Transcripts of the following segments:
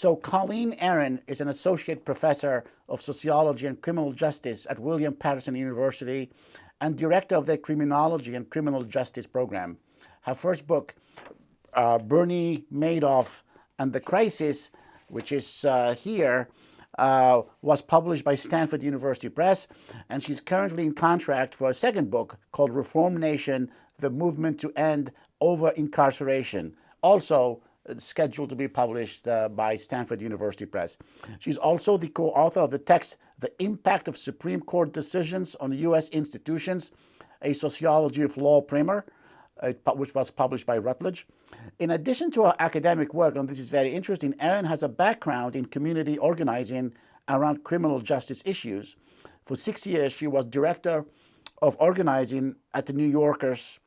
So Colleen Eren is an associate professor of sociology and criminal justice at William Patterson University and director of the criminology and criminal justice program. Her first book, Bernie Madoff and the Crisis, which is here, was published by Stanford University Press, and she's currently in contract for a second book called Reform Nation, The Movement to End Over-Incarceration, also scheduled to be published by Stanford University Press. She's also the co-author of the text, The Impact of Supreme Court Decisions on U.S. Institutions, a Sociology of Law primer, which was published by Routledge. In addition to her academic work, and this is very interesting, Eren has a background in community organizing around criminal justice issues. For 6 years, she was director of organizing at the New Yorkers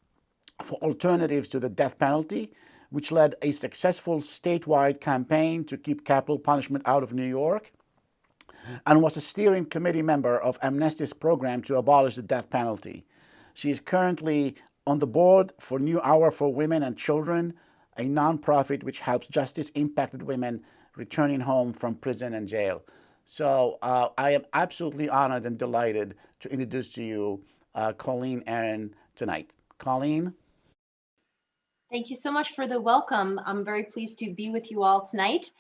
for alternatives to the death penalty, which led a successful statewide campaign to keep capital punishment out of New York, and was a steering committee member of Amnesty's program to abolish the death penalty. She is currently on the board for New Hour for Women and Children, a nonprofit which helps justice-impacted women returning home from prison and jail. So I am absolutely honored and delighted to introduce to you Colleen Eren tonight. Colleen? Thank you so much for the welcome. I'm very pleased to be with you all tonight.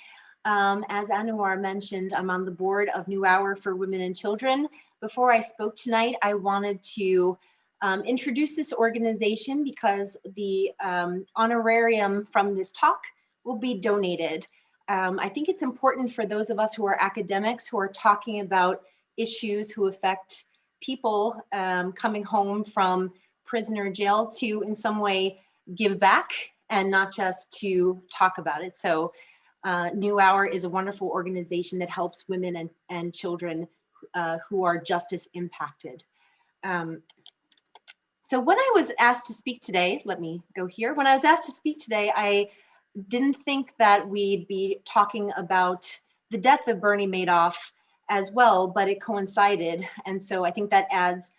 As Anouar mentioned, I'm on the board of New Hour for Women and Children. Before I spoke tonight, I wanted to introduce this organization because the honorarium from this talk will be donated. I think it's important for those of us who are academics who are talking about issues who affect people coming home from prison or jail to in some way give back and not just to talk about it. So New Hour is a wonderful organization that helps women and children who are justice impacted. So when I was asked to speak today, let me go here. When I was asked to speak today, I didn't think that we'd be talking about the death of Bernie Madoff as well, but it coincided. And so I think that adds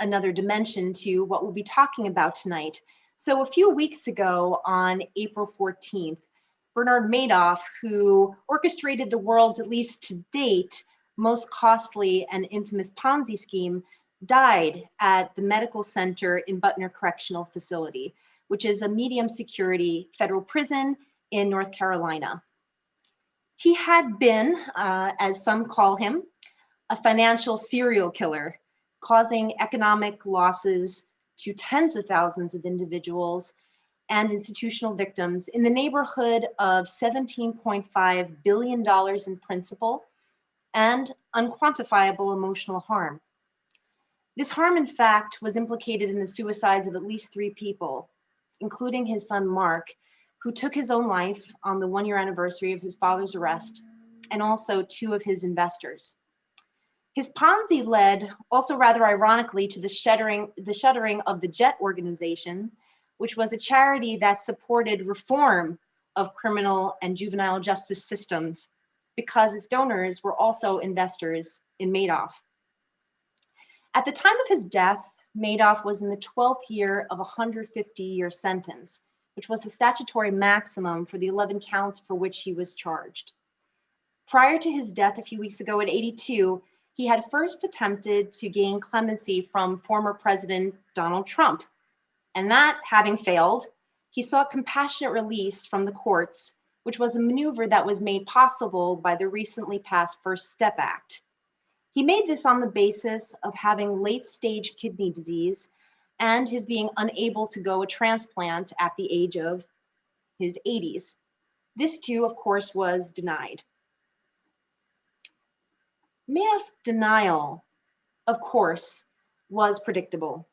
another dimension to what we'll be talking about tonight. So a few weeks ago on April 14th, Bernard Madoff, who orchestrated the world's, at least to date, most costly and infamous Ponzi scheme, died at the medical center in Butner Correctional Facility, which is a medium security federal prison in North Carolina. He had been, as some call him, a financial serial killer, causing economic losses to tens of thousands of individuals and institutional victims in the neighborhood of $17.5 billion in principal and unquantifiable emotional harm. This harm, in fact, was implicated in the suicides of at least 3 people, including his son, Mark, who took his own life on the 1-year anniversary of his father's arrest, and also 2 of his investors. His Ponzi led, also rather ironically, to the shuttering of the JET organization, which was a charity that supported reform of criminal and juvenile justice systems because its donors were also investors in Madoff. At the time of his death, Madoff was in the 12th year of a 150-year sentence, which was the statutory maximum for the 11 counts for which he was charged. Prior to his death a few weeks ago at 82, he had first attempted to gain clemency from former President Donald Trump. And that having failed, he sought compassionate release from the courts, which was a maneuver that was made possible by the recently passed First Step Act. He made this on the basis of having late-stage kidney disease and his being unable to go a transplant at the age of his 80s. This too, of course, was denied. Madoff's denial, of course, was predictable.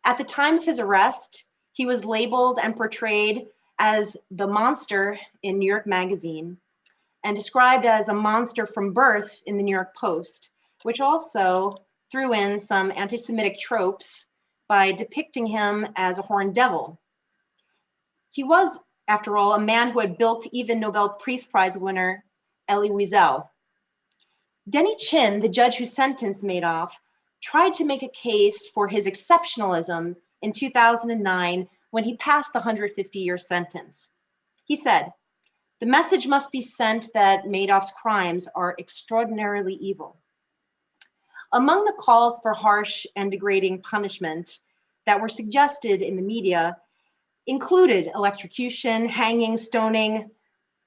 At the time of his arrest, he was labeled and portrayed as the monster in New York Magazine and described as a monster from birth in the New York Post, which also threw in some anti-Semitic tropes by depicting him as a horned devil. He was, after all, a man who had bilked even Nobel Peace Prize winner Elie Wiesel. Denny Chin, the judge who sentenced Madoff, tried to make a case for his exceptionalism in 2009 when he passed the 150-year sentence. He said, The message must be sent that Madoff's crimes are extraordinarily evil. Among the calls for harsh and degrading punishment that were suggested in the media included electrocution, hanging, stoning,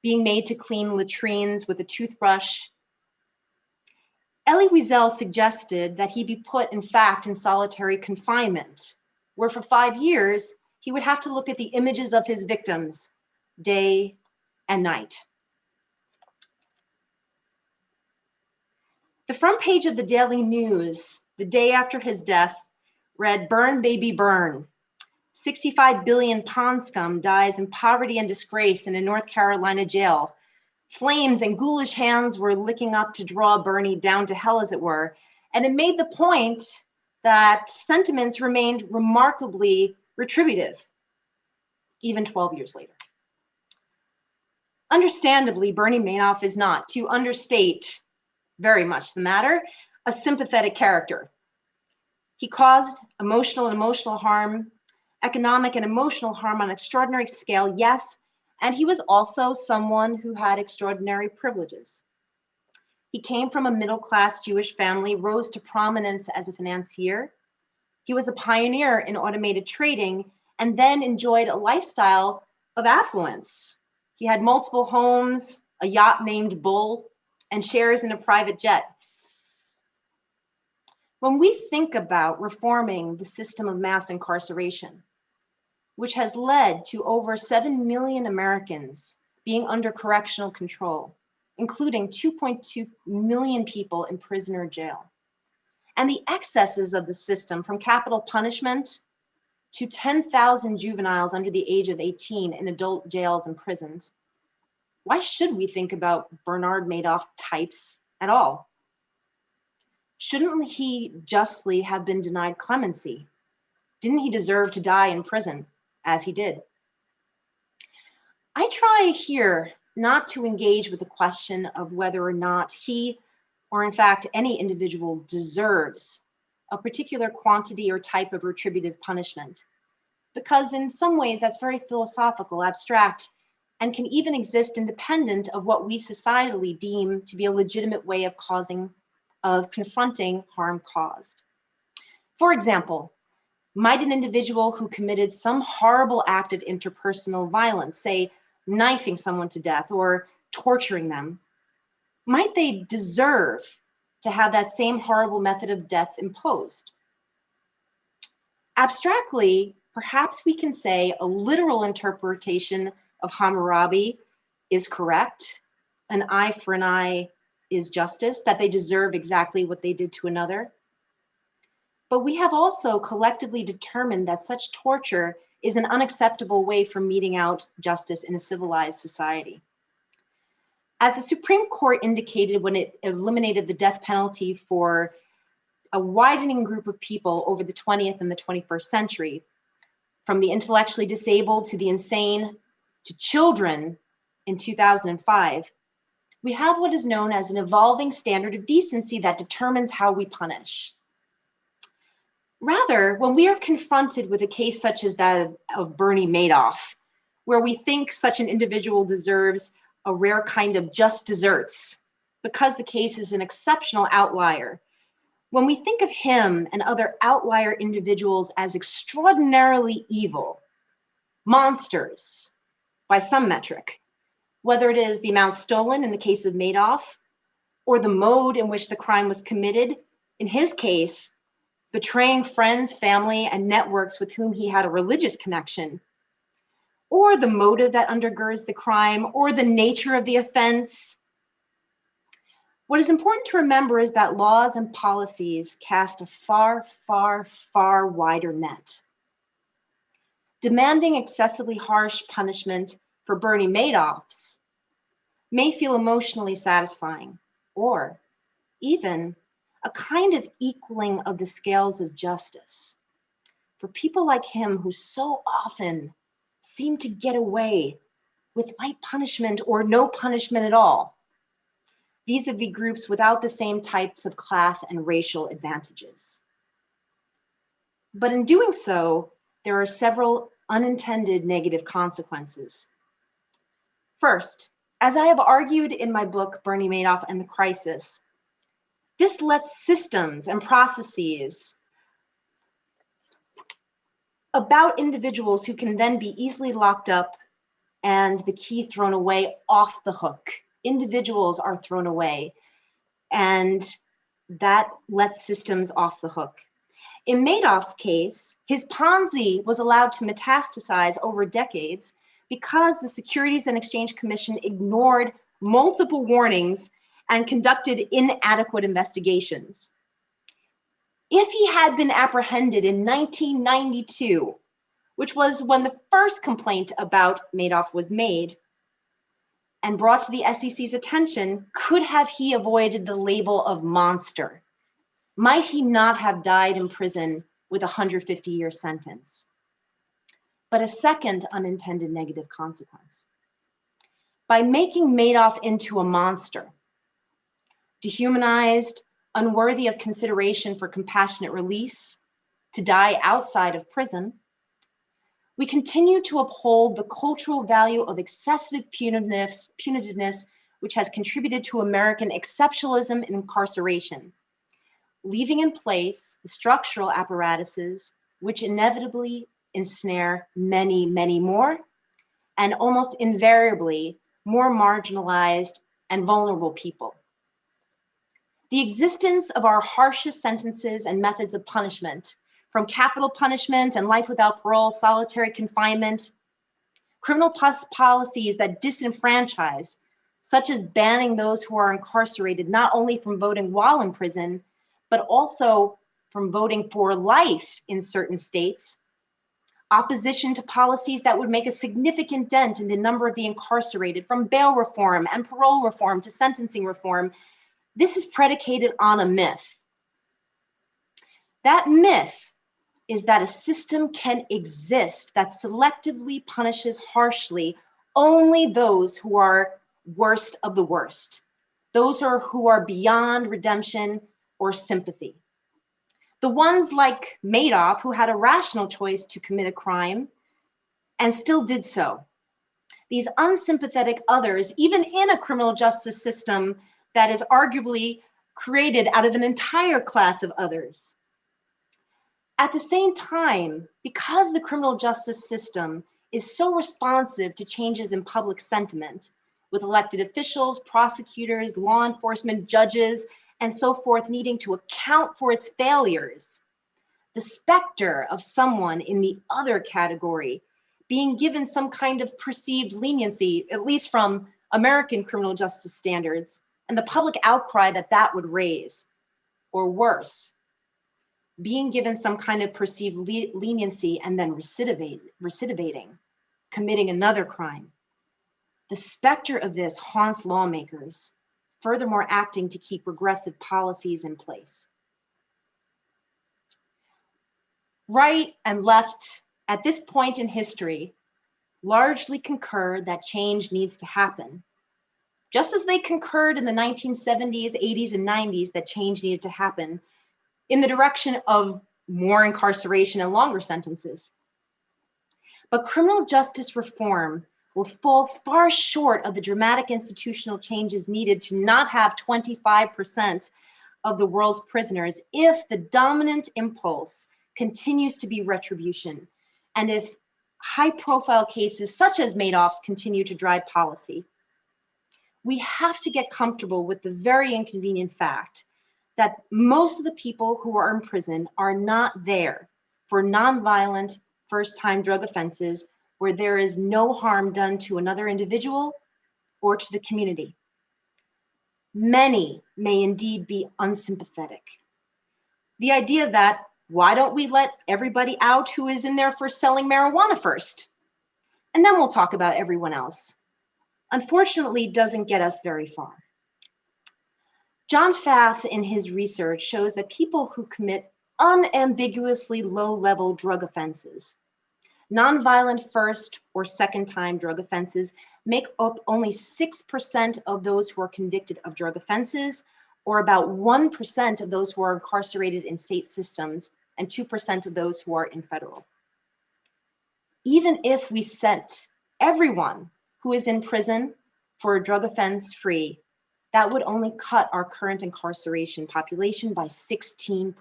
being made to clean latrines with a toothbrush. Elie Wiesel suggested that he be put, in fact, in solitary confinement, where for 5 years, he would have to look at the images of his victims day and night. The front page of the Daily News, the day after his death, read, "Burn, baby, burn. 65 billion pond scum dies in poverty and disgrace in a North Carolina jail. Flames and ghoulish hands were licking up to draw Bernie down to hell, as it were." And it made the point that sentiments remained remarkably retributive, even 12 years later. Understandably, Bernie Madoff is not, to understate very much the matter, a sympathetic character. He caused emotional harm, economic and emotional harm on an extraordinary scale, yes, and he was also someone who had extraordinary privileges. He came from a middle-class Jewish family, rose to prominence as a financier. He was a pioneer in automated trading, and then enjoyed a lifestyle of affluence. He had multiple homes, a yacht named Bull, and shares in a private jet. When we think about reforming the system of mass incarceration, which has led to over 7 million Americans being under correctional control, including 2.2 million people in prison or jail, and the excesses of the system, from capital punishment to 10,000 juveniles under the age of 18 in adult jails and prisons, why should we think about Bernard Madoff types at all? Shouldn't he justly have been denied clemency? Didn't he deserve to die in prison, as he did? I try here not to engage with the question of whether or not he, or in fact any individual, deserves a particular quantity or type of retributive punishment, because in some ways that's very philosophical, abstract, and can even exist independent of what we societally deem to be a legitimate way of confronting harm caused. For example, might an individual who committed some horrible act of interpersonal violence, say knifing someone to death or torturing them, might they deserve to have that same horrible method of death imposed? Abstractly, perhaps we can say a literal interpretation of Hammurabi is correct. An eye for an eye is justice, that they deserve exactly what they did to another. But we have also collectively determined that such torture is an unacceptable way for meting out justice in a civilized society. As the Supreme Court indicated when it eliminated the death penalty for a widening group of people over the 20th and the 21st century, from the intellectually disabled to the insane to children in 2005, we have what is known as an evolving standard of decency that determines how we punish. Rather, when we are confronted with a case such as that of Bernie Madoff, where we think such an individual deserves a rare kind of just desserts because the case is an exceptional outlier, when we think of him and other outlier individuals as extraordinarily evil, monsters by some metric, whether it is the amount stolen in the case of Madoff or the mode in which the crime was committed, in his case, betraying friends, family, and networks with whom he had a religious connection, or the motive that undergirds the crime, or the nature of the offense. What is important to remember is that laws and policies cast a far, far, far wider net. Demanding excessively harsh punishment for Bernie Madoffs may feel emotionally satisfying, or even a kind of equaling of the scales of justice for people like him who so often seem to get away with light punishment or no punishment at all, vis-a-vis groups without the same types of class and racial advantages. But in doing so, there are several unintended negative consequences. First, As I have argued in my book, Bernie Madoff and the Crisis, this lets systems and processes about individuals who can then be easily locked up and the key thrown away off the hook. Individuals are thrown away, and that lets systems off the hook. In Madoff's case, his Ponzi was allowed to metastasize over decades because the Securities and Exchange Commission ignored multiple warnings and conducted inadequate investigations. If he had been apprehended in 1992, which was when the first complaint about Madoff was made and brought to the SEC's attention, could have he avoided the label of monster? Might he not have died in prison with a 150-year sentence? But a second unintended negative consequence. By making Madoff into a monster, dehumanized, unworthy of consideration for compassionate release, to die outside of prison, we continue to uphold the cultural value of excessive punitiveness, which has contributed to American exceptionalism in incarceration, leaving in place the structural apparatuses which inevitably ensnare many, many more, and almost invariably more marginalized and vulnerable people. The existence of our harshest sentences and methods of punishment, from capital punishment and life without parole, solitary confinement, criminal policies that disenfranchise, such as banning those who are incarcerated not only from voting while in prison, but also from voting for life in certain states, opposition to policies that would make a significant dent in the number of the incarcerated, from bail reform and parole reform to sentencing reform. This is predicated on a myth. That myth is that a system can exist that selectively punishes harshly only those who are worst of the worst, those who are beyond redemption or sympathy. The ones like Madoff, who had a rational choice to commit a crime and still did so. These unsympathetic others, even in a criminal justice system that is arguably created out of an entire class of others. At the same time, because the criminal justice system is so responsive to changes in public sentiment, with elected officials, prosecutors, law enforcement, judges, and so forth needing to account for its failures, the specter of someone in the other category being given some kind of perceived leniency, at least from American criminal justice standards, and the public outcry that that would raise, or worse, being given some kind of perceived leniency and then recidivating, committing another crime. The specter of this haunts lawmakers, furthermore acting to keep regressive policies in place. Right and left at this point in history largely concur that change needs to happen, just as they concurred in the 1970s, 80s, and 90s that change needed to happen in the direction of more incarceration and longer sentences. But criminal justice reform will fall far short of the dramatic institutional changes needed to not have 25% of the world's prisoners if the dominant impulse continues to be retribution, and if high-profile cases such as Madoff's continue to drive policy. We have to get comfortable with the very inconvenient fact that most of the people who are in prison are not there for nonviolent first-time drug offenses where there is no harm done to another individual or to the community. Many may indeed be unsympathetic. The idea that, why don't we let everybody out who is in there for selling marijuana first? And then we'll talk about everyone else. Unfortunately, doesn't get us very far. John Pfaff in his research shows that people who commit unambiguously low-level drug offenses, nonviolent first or second-time drug offenses, make up only 6% of those who are convicted of drug offenses, or about 1% of those who are incarcerated in state systems, and 2% of those who are in federal. Even if we sent everyone who is in prison for a drug offense free, that would only cut our current incarceration population by 16%.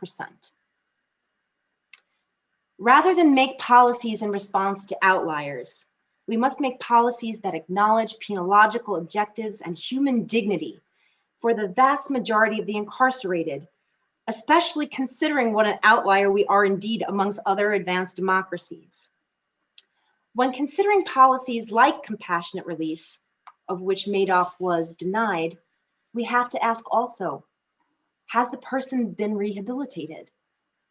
Rather than make policies in response to outliers, we must make policies that acknowledge penological objectives and human dignity for the vast majority of the incarcerated, especially considering what an outlier we are indeed amongst other advanced democracies. When considering policies like compassionate release, of which Madoff was denied, we have to ask also, has the person been rehabilitated?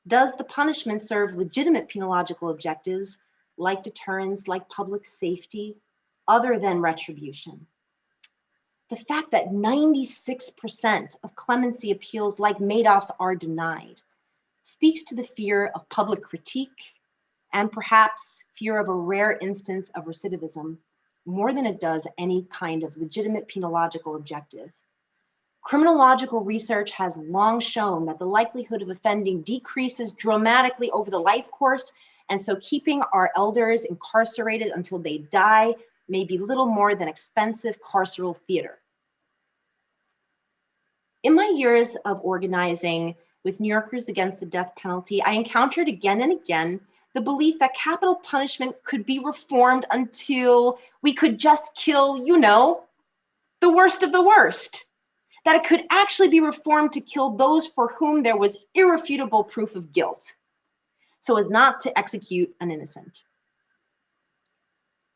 Does the punishment serve legitimate penological objectives like deterrence, like public safety, other than retribution? The fact that 96% of clemency appeals like Madoff's are denied speaks to the fear of public critique and perhaps fear of a rare instance of recidivism more than it does any kind of legitimate penological objective. Criminological research has long shown that the likelihood of offending decreases dramatically over the life course, and so keeping our elders incarcerated until they die may be little more than expensive carceral theater. In my years of organizing with New Yorkers Against the Death Penalty, I encountered again and again the belief that capital punishment could be reformed until we could just kill, the worst of the worst. That it could actually be reformed to kill those for whom there was irrefutable proof of guilt, so as not to execute an innocent.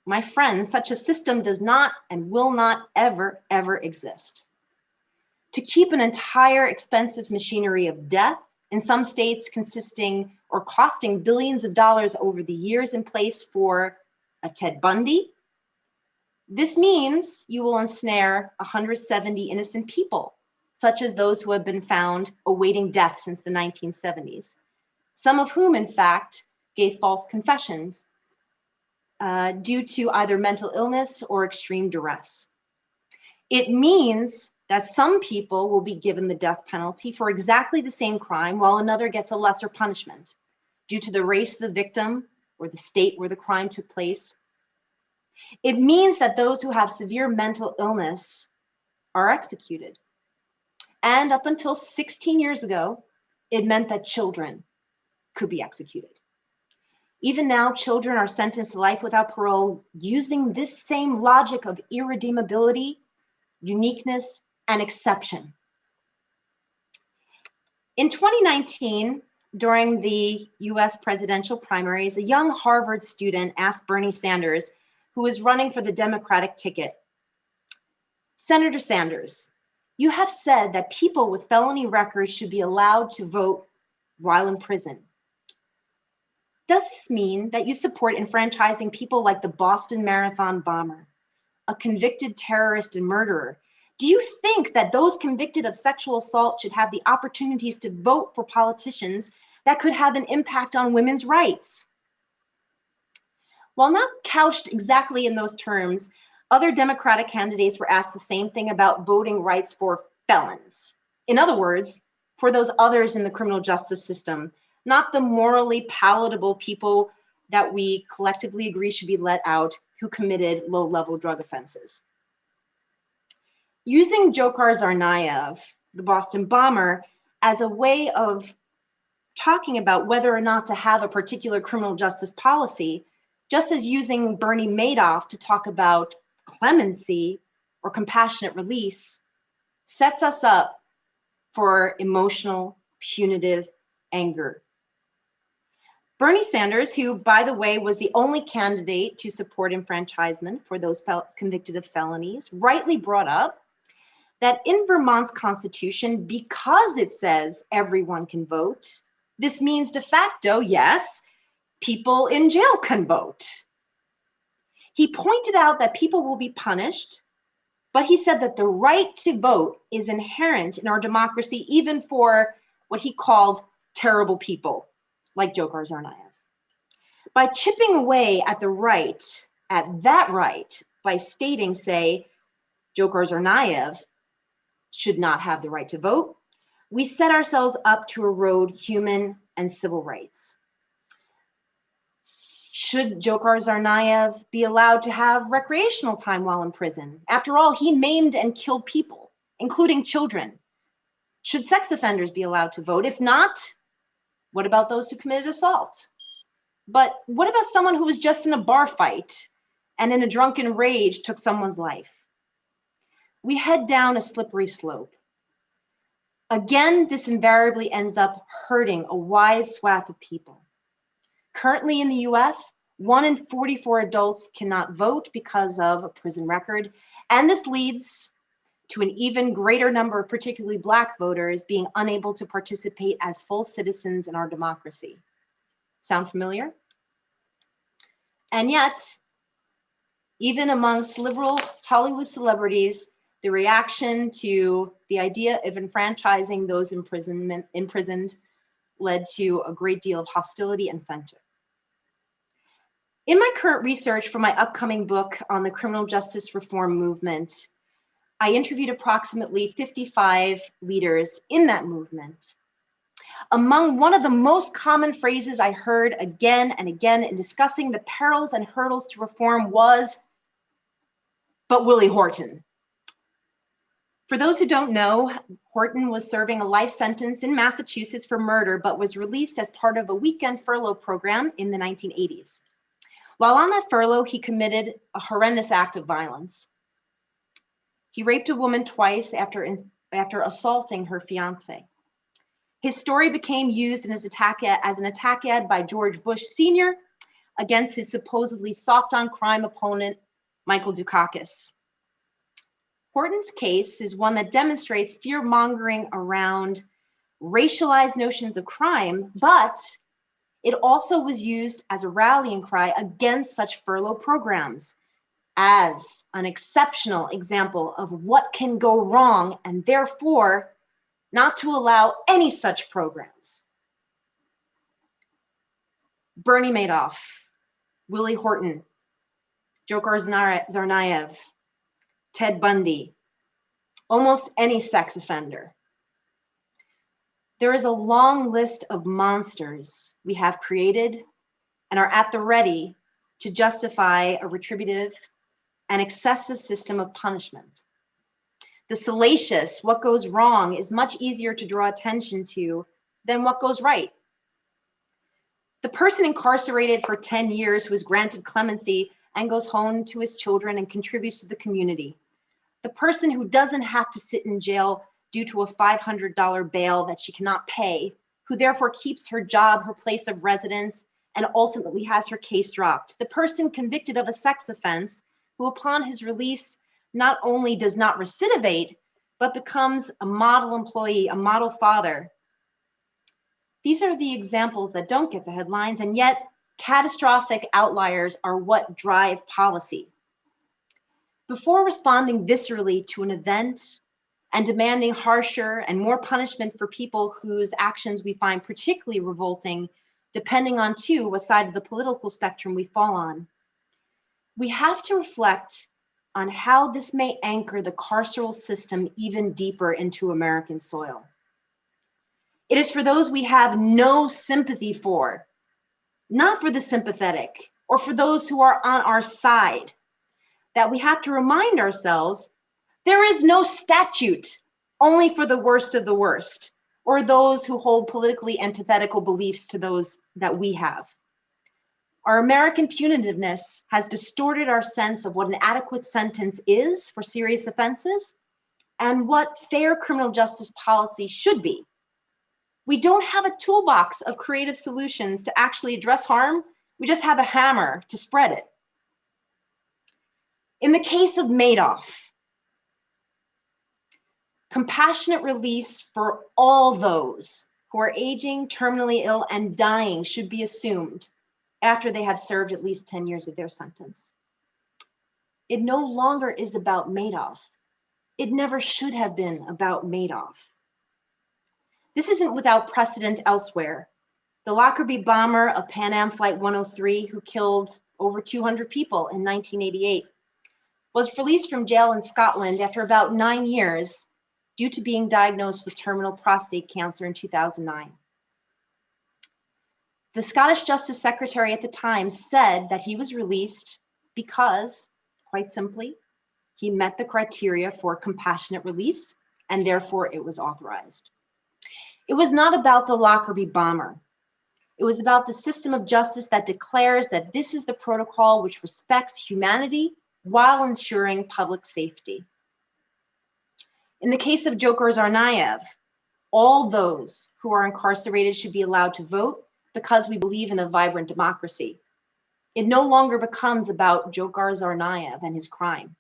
My friends, such a system does not and will not ever, ever exist. To keep an entire expensive machinery of death, in some states consisting or costing billions of dollars over the years in place for a Ted Bundy, this means you will ensnare 170 innocent people, such as those who have been found awaiting death since the 1970s, some of whom, in fact, gave false confessions due to either mental illness or extreme duress. It means that some people will be given the death penalty for exactly the same crime while another gets a lesser punishment due to the race of the victim or the state where the crime took place. It means that those who have severe mental illness are executed. And up until 16 years ago, it meant that children could be executed. Even now, children are sentenced to life without parole using this same logic of irredeemability, uniqueness, and exception. In 2019, during the US presidential primaries, a young Harvard student asked Bernie Sanders, who was running for the Democratic ticket, "Senator Sanders, you have said that people with felony records should be allowed to vote while in prison. Does this mean that you support enfranchising people like the Boston Marathon bomber, a convicted terrorist and murderer? Do you think that those convicted of sexual assault should have the opportunities to vote for politicians that could have an impact on women's rights?" While not couched exactly in those terms, other Democratic candidates were asked the same thing about voting rights for felons. In other words, for those others in the criminal justice system, not the morally palatable people that we collectively agree should be let out who committed low-level drug offenses. Using Dzhokhar Tsarnaev, the Boston bomber, as a way of talking about whether or not to have a particular criminal justice policy, just as using Bernie Madoff to talk about clemency or compassionate release, sets us up for emotional, punitive anger. Bernie Sanders, who, by the way, was the only candidate to support enfranchisement for those convicted of felonies, rightly brought up that in Vermont's constitution, because it says everyone can vote, this means de facto, yes, people in jail can vote. He pointed out that people will be punished, but he said that the right to vote is inherent in our democracy, even for what he called terrible people, like Dzhokhar Tsarnaev. By chipping away at that right, by stating, say, Dzhokhar Tsarnaev should not have the right to vote, we set ourselves up to erode human and civil rights. Should Dzhokhar Tsarnaev be allowed to have recreational time while in prison? After all, he maimed and killed people, including children. Should sex offenders be allowed to vote? If not, what about those who committed assault? But what about someone who was just in a bar fight and in a drunken rage took someone's life? We head down a slippery slope. Again, this invariably ends up hurting a wide swath of people. Currently in the US, 1 in 44 adults cannot vote because of a prison record, and this leads to an even greater number of particularly Black voters being unable to participate as full citizens in our democracy. Sound familiar? And yet, even amongst liberal Hollywood celebrities, the reaction to the idea of enfranchising those imprisoned led to a great deal of hostility and censure. In my current research for my upcoming book on the criminal justice reform movement, I interviewed approximately 55 leaders in that movement. Among one of the most common phrases I heard again and again in discussing the perils and hurdles to reform was, "But Willie Horton." For those who don't know, Horton was serving a life sentence in Massachusetts for murder, but was released as part of a weekend furlough program in the 1980s. While on that furlough, he committed a horrendous act of violence. He raped a woman twice after assaulting her fiance. His story became used as an attack ad by George Bush Sr. against his supposedly soft-on-crime opponent, Michael Dukakis. Horton's case is one that demonstrates fear-mongering around racialized notions of crime, but it also was used as a rallying cry against such furlough programs as an exceptional example of what can go wrong and therefore not to allow any such programs. Bernie Madoff, Willie Horton, Dzhokhar Tsarnaev, Ted Bundy, almost any sex offender. There is a long list of monsters we have created and are at the ready to justify a retributive and excessive system of punishment. The salacious, what goes wrong, is much easier to draw attention to than what goes right. The person incarcerated for 10 years who is granted clemency and goes home to his children and contributes to the community. The person who doesn't have to sit in jail due to a $500 bail that she cannot pay, who therefore keeps her job, her place of residence, and ultimately has her case dropped. The person convicted of a sex offense who upon his release not only does not recidivate, but becomes a model employee, a model father. These are the examples that don't get the headlines, and yet catastrophic outliers are what drive policy. Before responding viscerally to an event and demanding harsher and more punishment for people whose actions we find particularly revolting, depending on what side of the political spectrum we fall on, we have to reflect on how this may anchor the carceral system even deeper into American soil. It is for those we have no sympathy for, not for the sympathetic or for those who are on our side, that we have to remind ourselves there is no statute only for the worst of the worst, or those who hold politically antithetical beliefs to those that we have. Our American punitiveness has distorted our sense of what an adequate sentence is for serious offenses and what fair criminal justice policy should be. We don't have a toolbox of creative solutions to actually address harm. We just have a hammer to spread it. In the case of Madoff, compassionate release for all those who are aging, terminally ill, and dying should be assumed after they have served at least 10 years of their sentence. It no longer is about Madoff. It never should have been about Madoff. This isn't without precedent elsewhere. The Lockerbie bomber of Pan Am Flight 103, who killed over 200 people in 1988, was released from jail in Scotland after about 9 years due to being diagnosed with terminal prostate cancer in 2009. The Scottish Justice Secretary at the time said that he was released because, quite simply, he met the criteria for compassionate release, and therefore it was authorized. It was not about the Lockerbie bomber. It was about the system of justice that declares that this is the protocol which respects humanity while ensuring public safety. In the case of Dzhokhar Tsarnaev, all those who are incarcerated should be allowed to vote because we believe in a vibrant democracy. It no longer becomes about Dzhokhar Tsarnaev and his crime.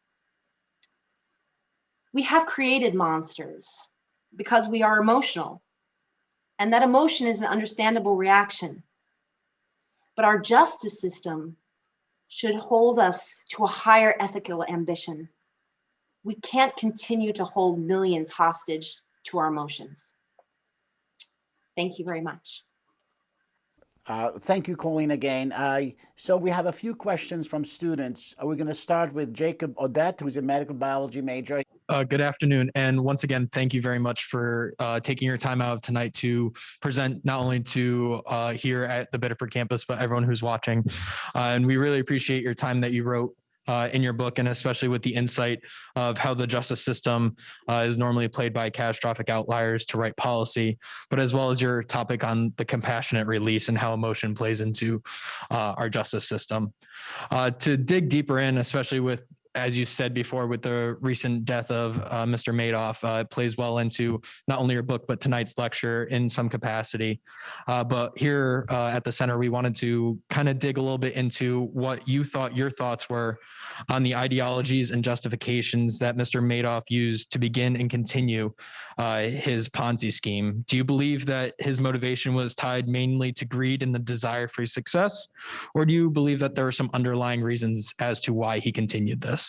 We have created monsters because we are emotional, and that emotion is an understandable reaction. But our justice system should hold us to a higher ethical ambition. We can't continue to hold millions hostage to our emotions. Thank you very much. Thank you, Colleen, again. So we have a few questions from students. We're going to start with Jacob Odette, who's a medical biology major. Good afternoon. And once again, thank you very much for taking your time out of tonight to present not only to here at the Biddeford campus, but everyone who's watching. And we really appreciate your time that you wrote in your book, and especially with the insight of how the justice system is normally played by catastrophic outliers to write policy, but as well as your topic on the compassionate release and how emotion plays into our justice system. To dig deeper in, especially with, as you said before, with the recent death of Mr. Madoff, it plays well into not only your book, but tonight's lecture in some capacity. But here at the center, we wanted to kind of dig a little bit into what you thought your thoughts were on the ideologies and justifications that Mr. Madoff used to begin and continue his Ponzi scheme. Do you believe that his motivation was tied mainly to greed and the desire for success? Or do you believe that there were some underlying reasons as to why he continued this?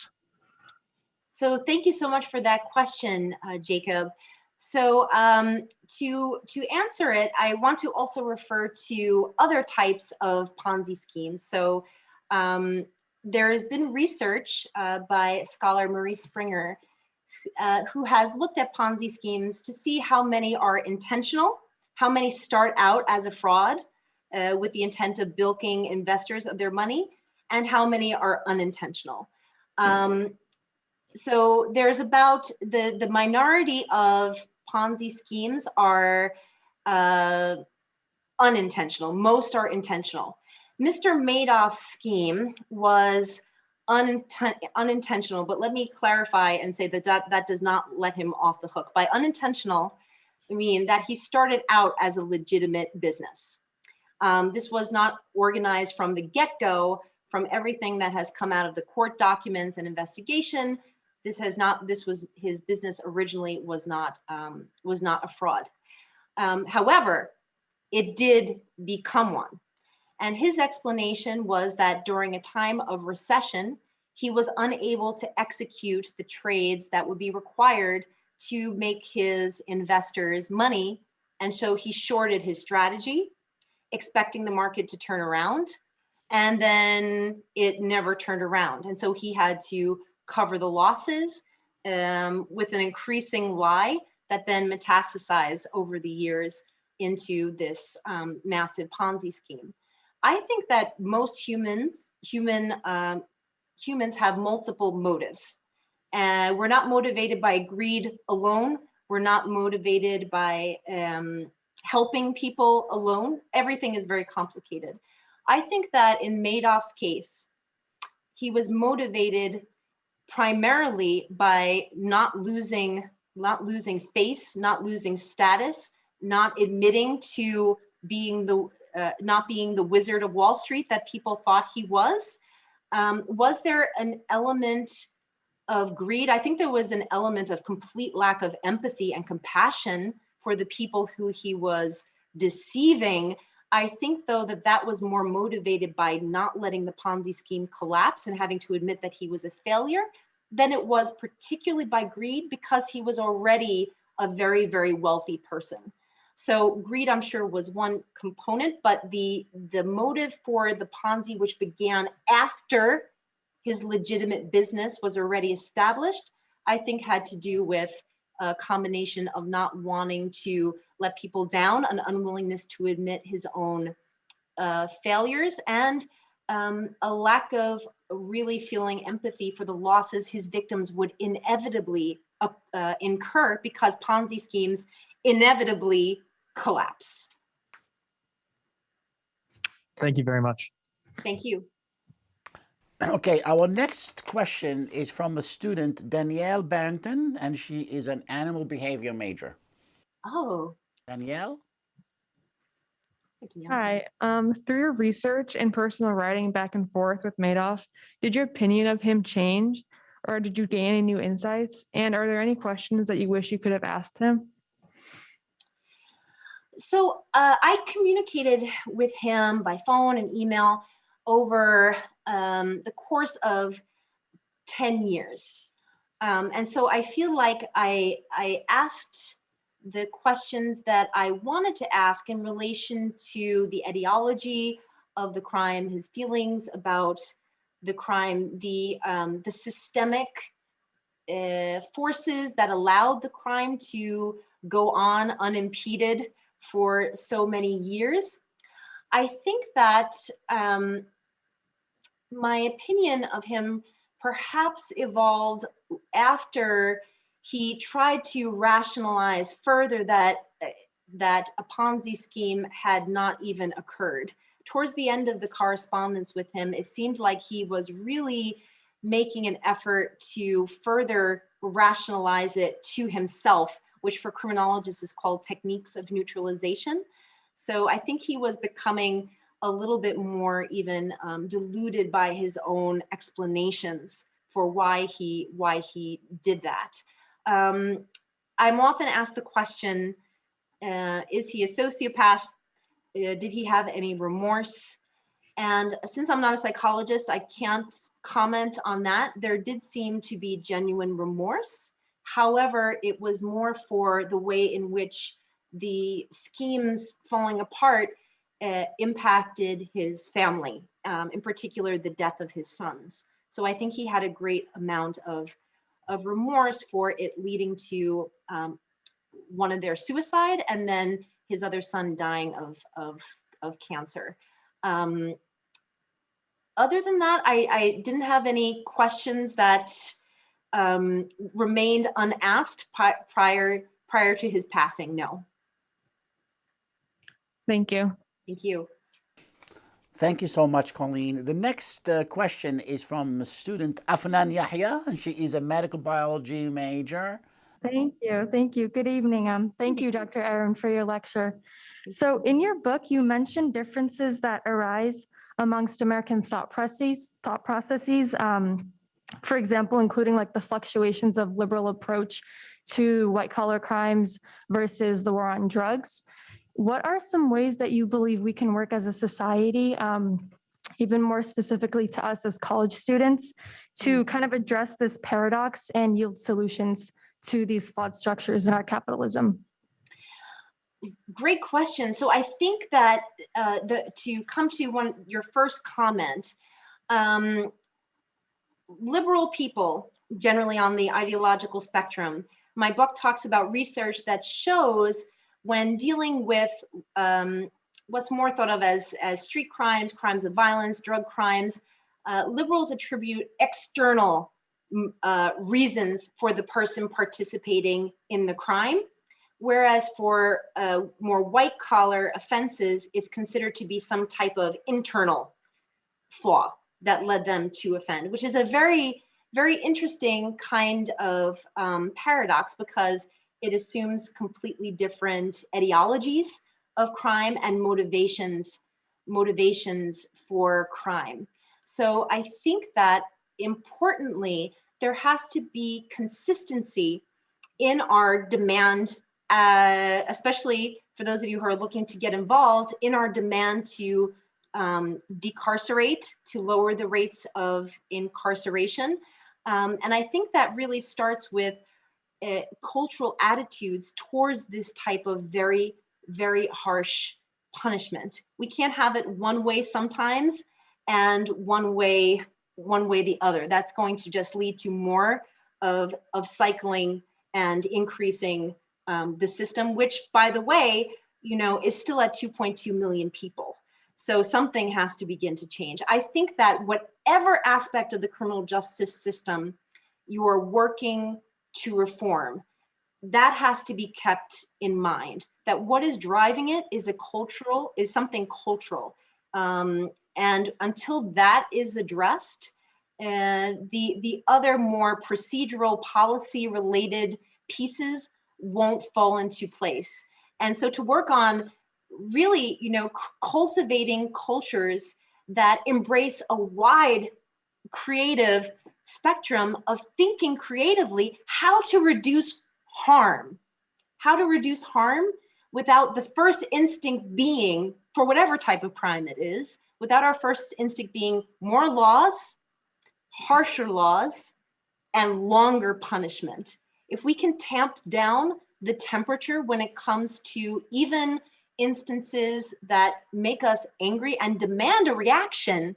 So thank you so much for that question, Jacob. So to answer it, I want to also refer to other types of Ponzi schemes. So there has been research by scholar Marie Springer who has looked at Ponzi schemes to see how many are intentional, how many start out as a fraud with the intent of bilking investors of their money, and how many are unintentional. So there's about the minority of Ponzi schemes are unintentional. Most are intentional. Mr. Madoff's scheme was unintentional, but let me clarify and say that that does not let him off the hook. By unintentional, I mean that he started out as a legitimate business. This was not organized from the get-go. From everything that has come out of the court documents and investigation, this was his business originally was not a fraud. However, it did become one. And his explanation was that during a time of recession, he was unable to execute the trades that would be required to make his investors money. And so he shorted his strategy, expecting the market to turn around. And then it never turned around. And so he had to cover the losses with an increasing lie that then metastasized over the years into this massive Ponzi scheme. I think that most humans have multiple motives. We're not motivated by greed alone. We're not motivated by helping people alone. Everything is very complicated. I think that in Madoff's case, he was motivated primarily by not losing face, not losing status, not admitting to being not being the Wizard of Wall Street that people thought he was. Was there an element of greed? I think there was an element of complete lack of empathy and compassion for the people who he was deceiving. I think, though, that was more motivated by not letting the Ponzi scheme collapse and having to admit that he was a failure than it was particularly by greed, because he was already a very, very wealthy person. So greed, I'm sure, was one component, but the motive for the Ponzi, which began after his legitimate business was already established, I think had to do with a combination of not wanting to let people down, an unwillingness to admit his own failures and a lack of really feeling empathy for the losses his victims would inevitably incur because Ponzi schemes inevitably collapse. Thank you very much. Thank you. Okay, our next question is from a student, Danielle Barton, and she is an animal behavior major. Oh, Danielle? Hi. Through your research and personal writing back and forth with Madoff, did your opinion of him change, or did you gain any new insights? And are there any questions that you wish you could have asked him? So I communicated with him by phone and email over the course of 10 years. And so I feel like I asked the questions that I wanted to ask in relation to the etiology of the crime, his feelings about the crime, the systemic forces that allowed the crime to go on unimpeded for so many years. I think that my opinion of him perhaps evolved after he tried to rationalize further that a Ponzi scheme had not even occurred. Towards the end of the correspondence with him, it seemed like he was really making an effort to further rationalize it to himself, which for criminologists is called techniques of neutralization. So I think he was becoming a little bit more even deluded by his own explanations for why he did that. I'm often asked the question, is he a sociopath? Did he have any remorse? And since I'm not a psychologist, I can't comment on that. There did seem to be genuine remorse. However, it was more for the way in which the schemes falling apart impacted his family, in particular the death of his sons. So I think he had a great amount of remorse for it leading to one of their suicide and then his other son dying of cancer. Other than that, I didn't have any questions that remained unasked prior to his passing. No. Thank you. Thank you. Thank you so much, Colleen. The next question is from student Afnan Yahya, and she is a medical biology major. Thank you. Thank you. Good evening. Thank you, Dr. Eren, for your lecture. So in your book, you mentioned differences that arise amongst American thought processes, for example, including like the fluctuations of liberal approach to white collar crimes versus the war on drugs. What are some ways that you believe we can work as a society, even more specifically to us as college students, to kind of address this paradox and yield solutions to these flawed structures in our capitalism? Great question. So I think that to come to your first comment, liberal people generally on the ideological spectrum, my book talks about research that shows when dealing with what's more thought of as street crimes, crimes of violence, drug crimes, liberals attribute external reasons for the person participating in the crime, whereas for more white collar offenses, it's considered to be some type of internal flaw that led them to offend, which is a very, very interesting kind of paradox because it assumes completely different etiologies of crime and motivations for crime. So I think that importantly, there has to be consistency in our demand, especially for those of you who are looking to get involved, in our demand to decarcerate, to lower the rates of incarceration. And I think that really starts with cultural attitudes towards this type of very, very harsh punishment. We can't have it one way sometimes and one way the other. That's going to just lead to more of cycling and increasing the system, which, by the way, is still at 2.2 million people. So something has to begin to change. I think that whatever aspect of the criminal justice system you are working to reform, that has to be kept in mind, that what is driving it is something cultural. And until that is addressed, the other more procedural policy related pieces won't fall into place. And so to work on really, cultivating cultures that embrace a wide creative spectrum of thinking creatively, how to reduce harm without the first instinct being, for whatever type of crime it is, without our first instinct being more laws, harsher laws, and longer punishment. If we can tamp down the temperature when it comes to even instances that make us angry and demand a reaction,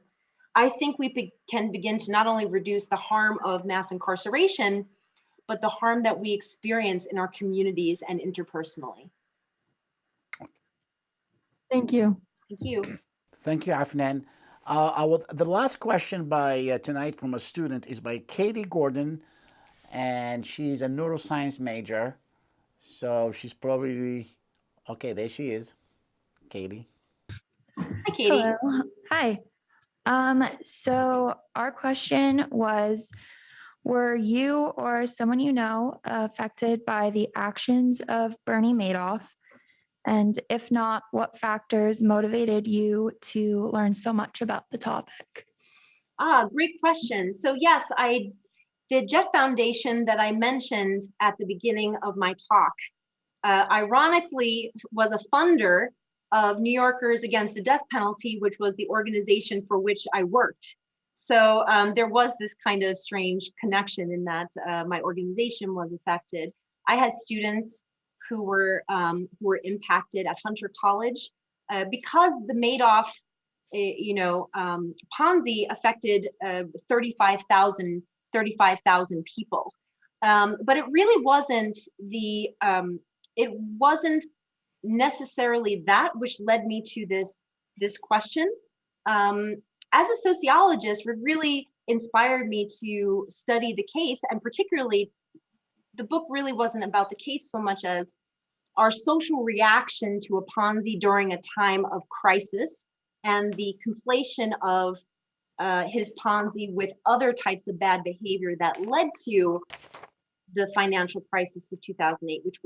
I think we can begin to not only reduce the harm of mass incarceration, but the harm that we experience in our communities and interpersonally. Thank you. Thank you. Thank you, Afnan. The last question by tonight from a student is by Katie Gordon, and she's a neuroscience major. So she's probably, okay, there she is, Katie. Hi, Katie. Hello. Hi. So our question was, were you or someone you know affected by the actions of Bernie Madoff? And if not, what factors motivated you to learn so much about the topic? Great question. So yes, the Jet Foundation that I mentioned at the beginning of my talk, ironically was a funder of New Yorkers Against the Death Penalty, which was the organization for which I worked. So there was this kind of strange connection in that my organization was affected. I had students who were impacted at Hunter College because the Madoff, Ponzi affected 35,000 people. But it really wasn't it wasn't necessarily that which led me to this question. As a sociologist, what really inspired me to study the case, and particularly the book really wasn't about the case so much as our social reaction to a Ponzi during a time of crisis and the conflation of his Ponzi with other types of bad behavior that led to the financial crisis of 2008, which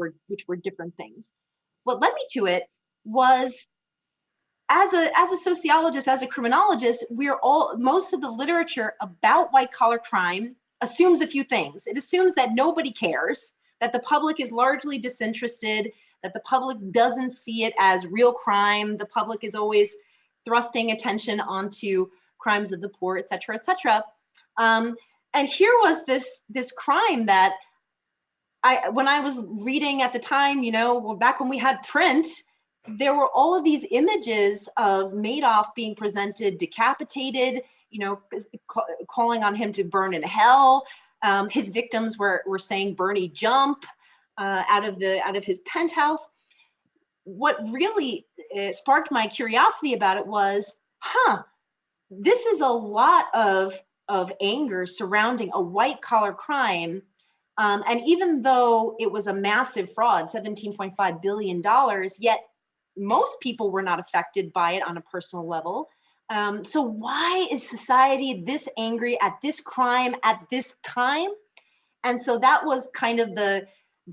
were different things. What led me to it was, as a sociologist, as a criminologist, most of the literature about white collar crime assumes a few things. It assumes that nobody cares, that the public is largely disinterested, that the public doesn't see it as real crime. The public is always thrusting attention onto crimes of the poor, et cetera, et cetera. And here was this crime that when I was reading at the time, back when we had print, there were all of these images of Madoff being presented decapitated, calling on him to burn in hell. His victims were saying, "Bernie, jump out of his penthouse." What really sparked my curiosity about it was, this is a lot of anger surrounding a white collar crime. And even though it was a massive fraud, $17.5 billion, yet most people were not affected by it on a personal level. So why is society this angry at this crime at this time? And so that was kind of the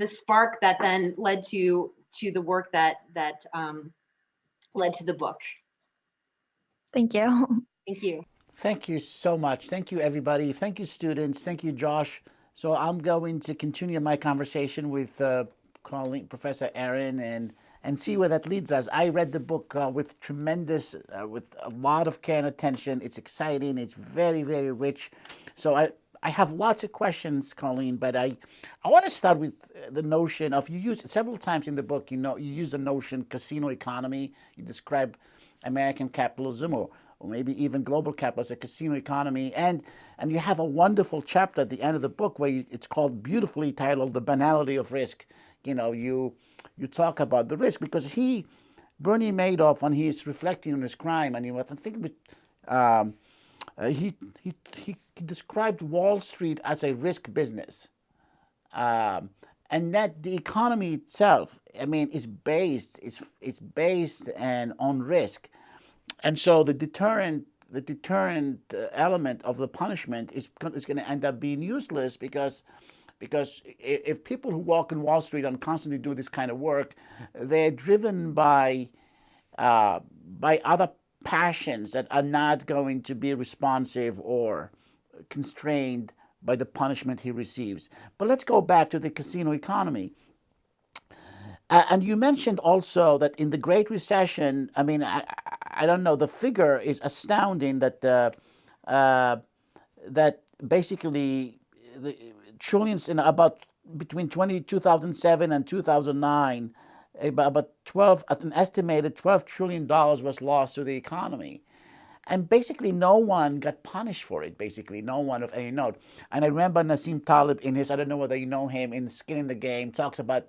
spark that then led to the work that led to the book. Thank you. Thank you. Thank you so much. Thank you, everybody. Thank you, students. Thank you, Josh. So I'm going to continue my conversation with Professor Eren and see where that leads us. I read the book with a lot of care and attention. It's exciting. It's very, very rich. So I have lots of questions, Colleen, but I want to start with the notion of, you use several times in the book, you use the notion casino economy. You describe American capitalism or maybe even global capitalism as a casino economy. And you have a wonderful chapter at the end of the book where it's called, beautifully titled, "The Banality of Risk." You talk about the risk because he Bernie Madoff, when he is reflecting on his crime, and I think he described Wall Street as a risk business, and that the economy itself, I mean, is based and on risk, and so the deterrent element of the punishment is going to end up being useless because if people who walk in Wall Street and constantly do this kind of work, they're driven by other passions that are not going to be responsive or constrained by the punishment he receives. But let's go back to the casino economy. And you mentioned also that in the Great Recession, I mean, I don't know, the figure is astounding that that basically the trillions in about between 2007 and 2009, about an estimated $12 trillion was lost to the economy. And basically no one got punished for it, basically, no one of any note. And I remember Nassim Taleb in his, I don't know whether you know him, in Skin in the Game, talks about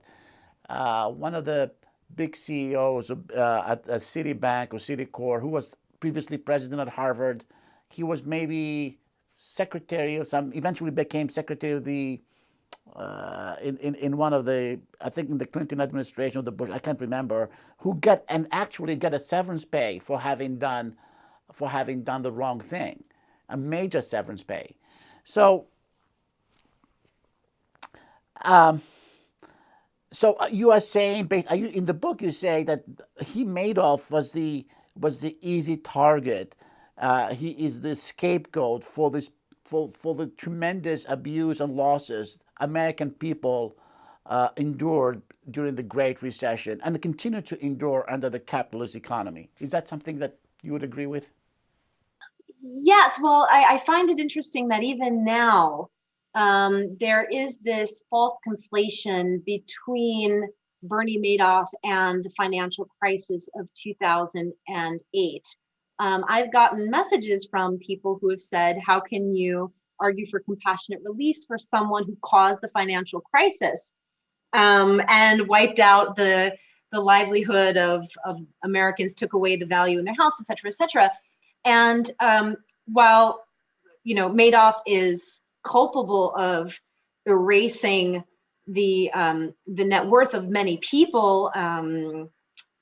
one of the big CEOs at Citibank or Citicorp, who was previously president at Harvard. He was maybe secretary of some, eventually became secretary of the, in one of the, I think in the Clinton administration or the Bush, I can't remember, who actually got a severance pay for having done the wrong thing, a major severance pay. So, you are saying, in the book, you say that Madoff was the easy target. He is the scapegoat for this, for the tremendous abuse and losses American people endured during the Great Recession and continue to endure under the capitalist economy. Is that something that you would agree with? Yes, well, I find it interesting that even now there is this false conflation between Bernie Madoff and the financial crisis of 2008. I've gotten messages from people who have said, how can you argue for compassionate release for someone who caused the financial crisis and wiped out the livelihood of Americans, took away the value in their house, et cetera, et cetera. And while, Madoff is culpable of erasing the net worth of many people,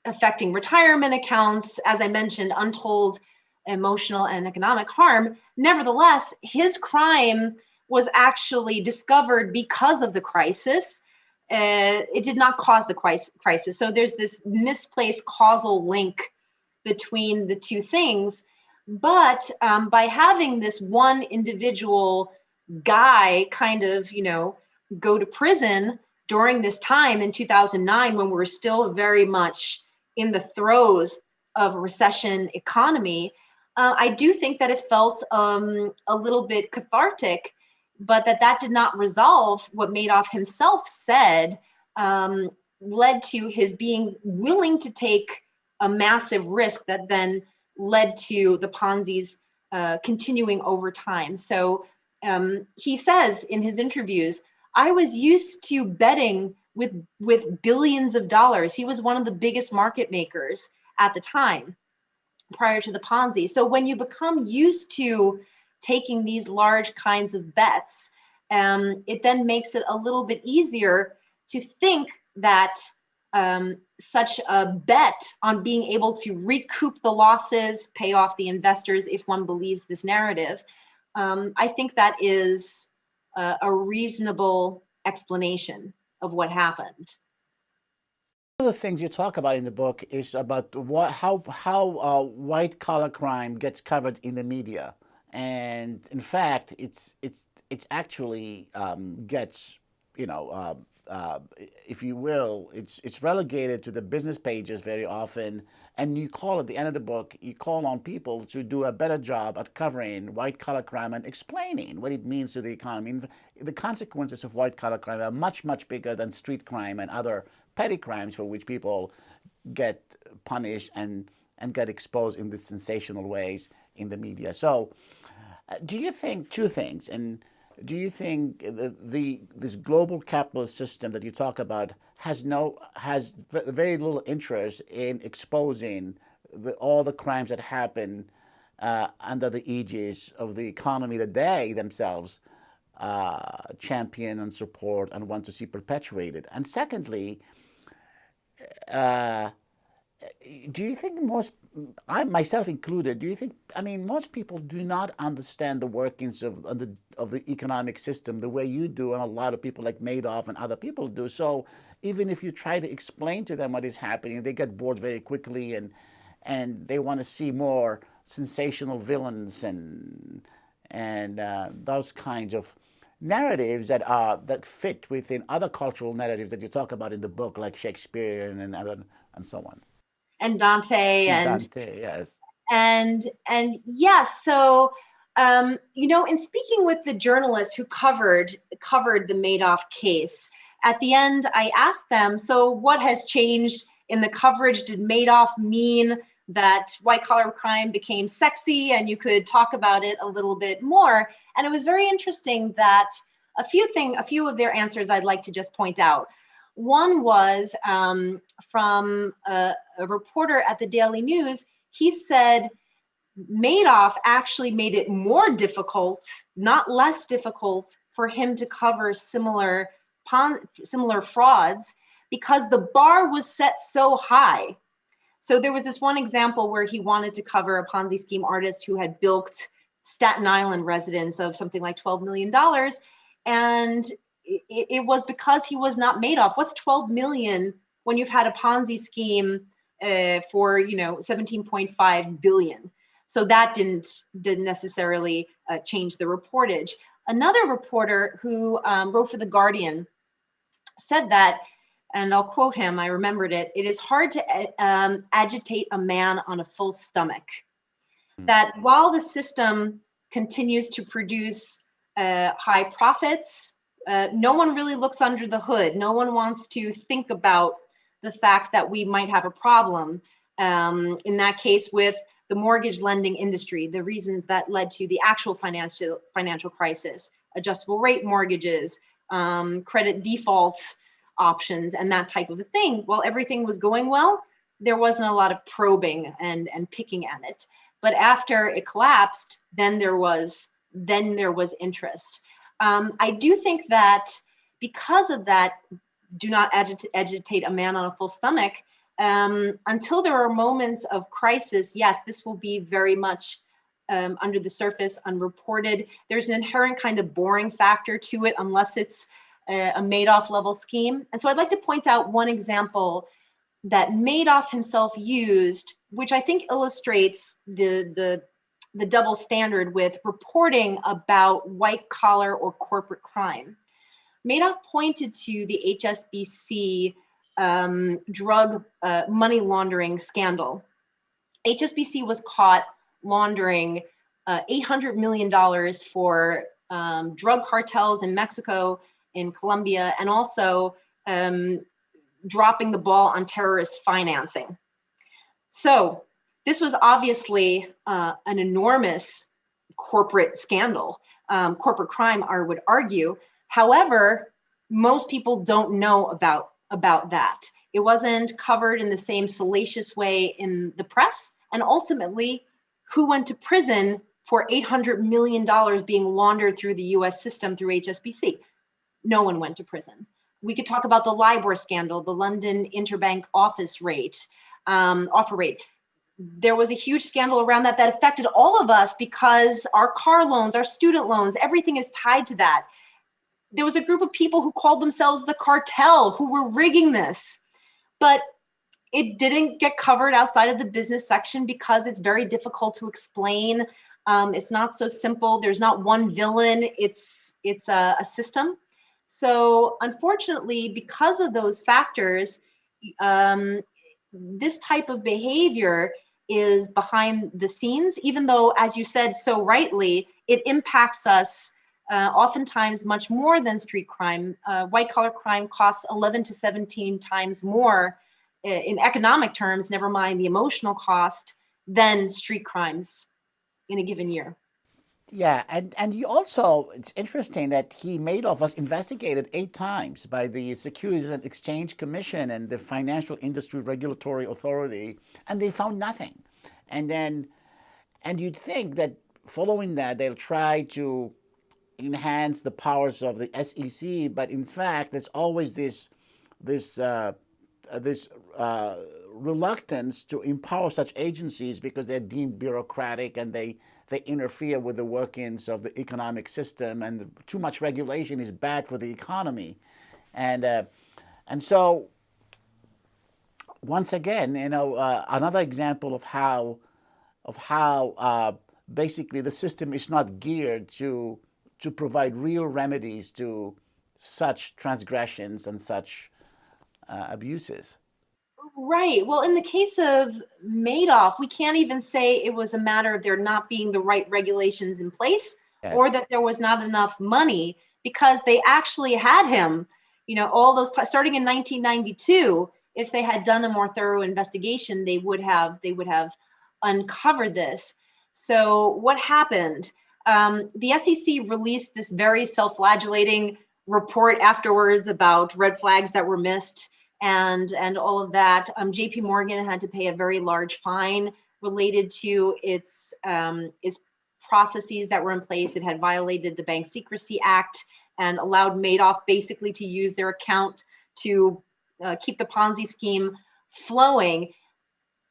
affecting retirement accounts, as I mentioned, untold emotional and economic harm, nevertheless, his crime was actually discovered because of the crisis. It did not cause the crisis. So there's this misplaced causal link between the two things. But by having this one individual guy kind of, go to prison during this time in 2009, when we're still very much in the throes of a recession economy, I do think that it felt a little bit cathartic, but that did not resolve what Madoff himself said led to his being willing to take a massive risk that then led to the Ponzi's continuing over time. So he says in his interviews, I was used to betting with billions of dollars. He was one of the biggest market makers at the time prior to the Ponzi. So when you become used to taking these large kinds of bets, it then makes it a little bit easier to think that such a bet on being able to recoup the losses, pay off the investors, if one believes this narrative, I think that is a reasonable explanation of what happened. One of the things you talk about in the book is about how white collar crime gets covered in the media, and in fact, it's actually gets, if you will, it's relegated to the business pages very often. And you call, at the end of the book, you call on people to do a better job at covering white collar crime and explaining what it means to the economy. The consequences of white collar crime are much, much bigger than street crime and other petty crimes for which people get punished and get exposed in these sensational ways in the media. So do you think two things? And do you think this global capitalist system that you talk about has very little interest in exposing all the crimes that happen under the aegis of the economy that they themselves champion and support and want to see perpetuated. And secondly, do you think I myself included, do you think, I mean, most people do not understand the workings of the economic system the way you do, and a lot of people like Madoff and other people do. So even if you try to explain to them what is happening, they get bored very quickly, and they want to see more sensational villains and those kinds of narratives that fit within other cultural narratives that you talk about in the book, like Shakespeare and so on. And Dante Dante, yes. And yes, so in speaking with the journalists who covered the Madoff case, at the end I asked them, so what has changed in the coverage? Did Madoff mean that white collar crime became sexy and you could talk about it a little bit more? And it was very interesting that a few of their answers I'd like to just point out. One was from a reporter at the Daily News. He said Madoff actually made it more difficult, not less difficult, for him to cover similar frauds because the bar was set so high. So there was this one example where he wanted to cover a Ponzi scheme artist who had bilked Staten Island residents of something like $12 million. And it was because he was not Madoff. What's 12 million when you've had a Ponzi scheme for 17.5 billion? So that didn't necessarily change the reportage. Another reporter who wrote for The Guardian said that, and I'll quote him, I remembered it, "It is hard to agitate a man on a full stomach." That while the system continues to produce high profits, no one really looks under the hood. No one wants to think about the fact that we might have a problem, in that case with the mortgage lending industry, the reasons that led to the actual financial crisis, adjustable rate mortgages, credit default options, and that type of a thing. While everything was going well, there wasn't a lot of probing and picking at it. But after it collapsed, then there was interest. I do think that because of that, do not agitate a man on a full stomach, until there are moments of crisis, yes, this will be very much under the surface, unreported. There's an inherent kind of boring factor to it unless it's a Madoff level scheme. And so I'd like to point out one example that Madoff himself used, which I think illustrates the double standard with reporting about white collar or corporate crime. Madoff pointed to the HSBC drug money laundering scandal. HSBC was caught laundering $800 million for drug cartels in Mexico, in Colombia, and also dropping the ball on terrorist financing. So this was obviously an enormous corporate scandal, corporate crime, I would argue. However, most people don't know about that. It wasn't covered in the same salacious way in the press. And ultimately, who went to prison for $800 million being laundered through the US system through HSBC? No one went to prison. We could talk about the LIBOR scandal, the London interbank offer rate. There was a huge scandal around that affected all of us because our car loans, our student loans, everything is tied to that. There was a group of people who called themselves the cartel who were rigging this, but it didn't get covered outside of the business section because it's very difficult to explain. It's not so simple. There's not one villain. It's a system. So unfortunately, because of those factors, this type of behavior is behind the scenes, even though, as you said so rightly, it impacts us oftentimes much more than street crime. White collar crime costs 11 to 17 times more in economic terms, never mind the emotional cost, than street crimes in a given year. Yeah, and you also, it's interesting that Madoff was investigated 8 times by the Securities and Exchange Commission and the Financial Industry Regulatory Authority, and they found nothing. And then, and you'd think that following that, they'll try to enhance the powers of the SEC, but in fact, there's always this this reluctance to empower such agencies because they're deemed bureaucratic and they interfere with the workings of the economic system, and too much regulation is bad for the economy, and so once again, another example of how basically the system is not geared to provide real remedies to such transgressions and such abuses. Right. Well, in the case of Madoff, we can't even say it was a matter of there not being the right regulations in place or Yes. that there was not enough money, because they actually had him, all those starting in 1992. If they had done a more thorough investigation, they would have uncovered this. So what happened? The SEC released this very self-flagellating report afterwards about red flags that were missed and all of that. JP Morgan had to pay a very large fine related to its processes that were in place. It had violated the Bank Secrecy Act and allowed Madoff basically to use their account to keep the Ponzi scheme flowing.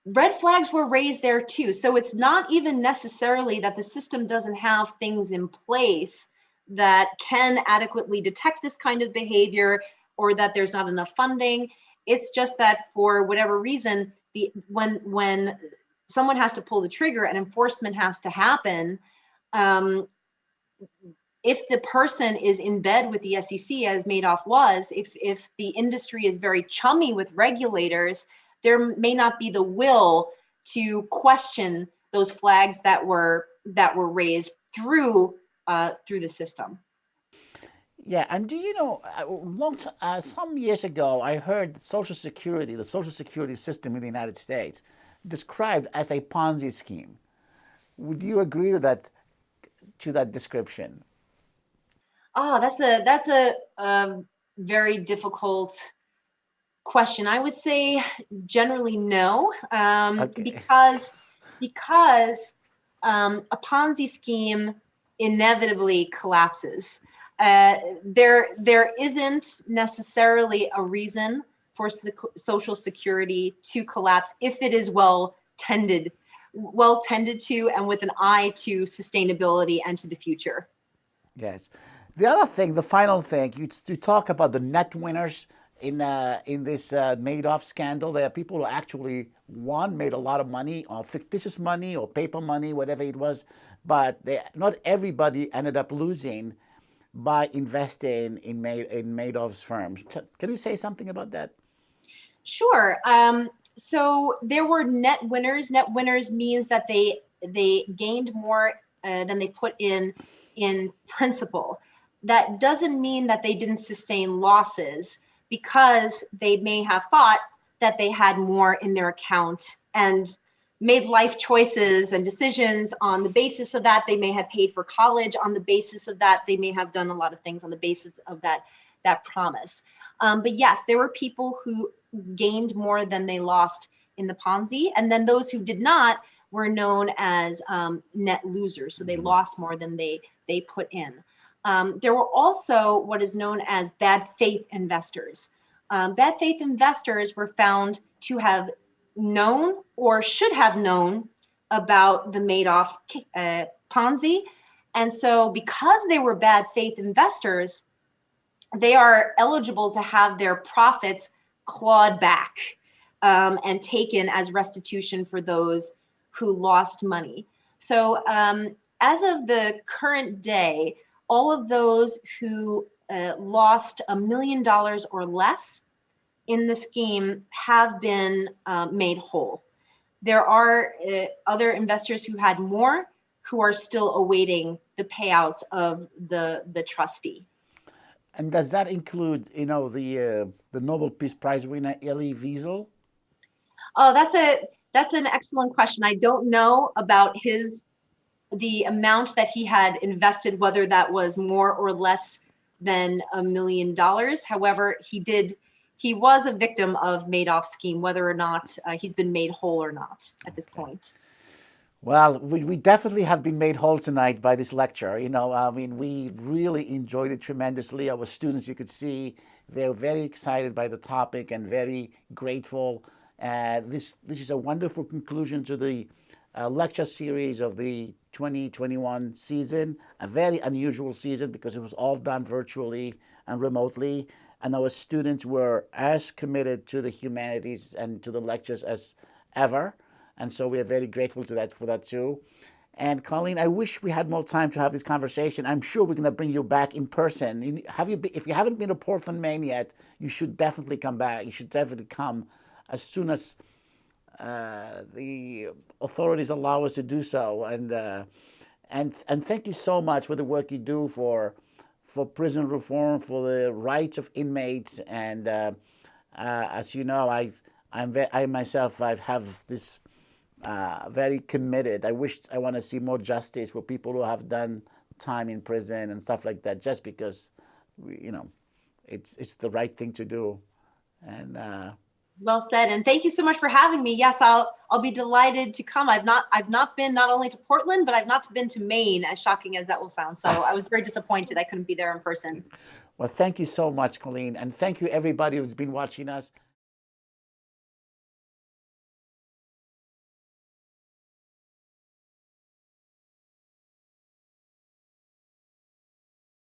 Red flags were raised there too. So it's not even necessarily that the system doesn't have things in place that can adequately detect this kind of behavior, or that there's not enough funding. It's just that for whatever reason, when someone has to pull the trigger and enforcement has to happen, if the person is in bed with the SEC, as Madoff was, if the industry is very chummy with regulators, there may not be the will to question those flags that were raised through the system. Yeah, and do you know, some years ago, I heard the Social Security system in the United States, described as a Ponzi scheme. Would you agree to that description? Oh, that's a very difficult question. I would say generally no, Okay. because a Ponzi scheme inevitably collapses. There isn't necessarily a reason for Social Security to collapse if it is well tended to, and with an eye to sustainability and to the future. Yes. The other thing, the final thing, you talk about the net winners in this Madoff scandal. There are people who actually made a lot of money, or fictitious money, or paper money, whatever it was, but not everybody ended up losing by investing in Madoff's firms. Can you say something about that? Sure. So there were net winners. Net winners means that they gained more than they put in principal. That doesn't mean that they didn't sustain losses, because they may have thought that they had more in their account and made life choices and decisions on the basis of that. They may have paid for college on the basis of that. They may have done a lot of things on the basis of that promise. But yes, there were people who gained more than they lost in the Ponzi, and then those who did not were known as net losers. So they lost more than they put in. There were also what is known as bad faith investors. Bad faith investors were found to have known or should have known about the Madoff Ponzi. And so because they were bad faith investors, they are eligible to have their profits clawed back and taken as restitution for those who lost money. So as of the current day, all of those who lost $1 million or less in the scheme have been made whole. There are other investors who had more, who are still awaiting the payouts of the trustee. And does that include, the Nobel Peace Prize winner Elie Wiesel? Oh, that's an excellent question. I don't know about his the amount that he had invested, whether that was more or less than $1 million. However, he was a victim of Madoff's scheme, whether or not he's been made whole or not at this point. Well, we definitely have been made whole tonight by this lecture. You know, I mean, we really enjoyed it tremendously. Our students, you could see, they're very excited by the topic and very grateful. This is a wonderful conclusion to the lecture series of the 2021 season, a very unusual season because it was all done virtually and remotely. And our students were as committed to the humanities and to the lectures as ever. And so we are very grateful for that too. And Colleen, I wish we had more time to have this conversation. I'm sure we're going to bring you back in person. If you haven't been to Portland, Maine yet, you should definitely come back. You should definitely come as soon as the authorities allow us to do so. And thank you so much for the work you do for prison reform, for the rights of inmates. And as you know, I myself have this very committed. I want to see more justice for people who have done time in prison and stuff like that, just because, it's the right thing to do. And well said, and thank you so much for having me. Yes, I'll be delighted to come. I've not been not only to Portland, but I've not been to Maine, as shocking as that will sound. So I was very disappointed I couldn't be there in person. Well, thank you so much, Colleen, and thank you everybody who's been watching us.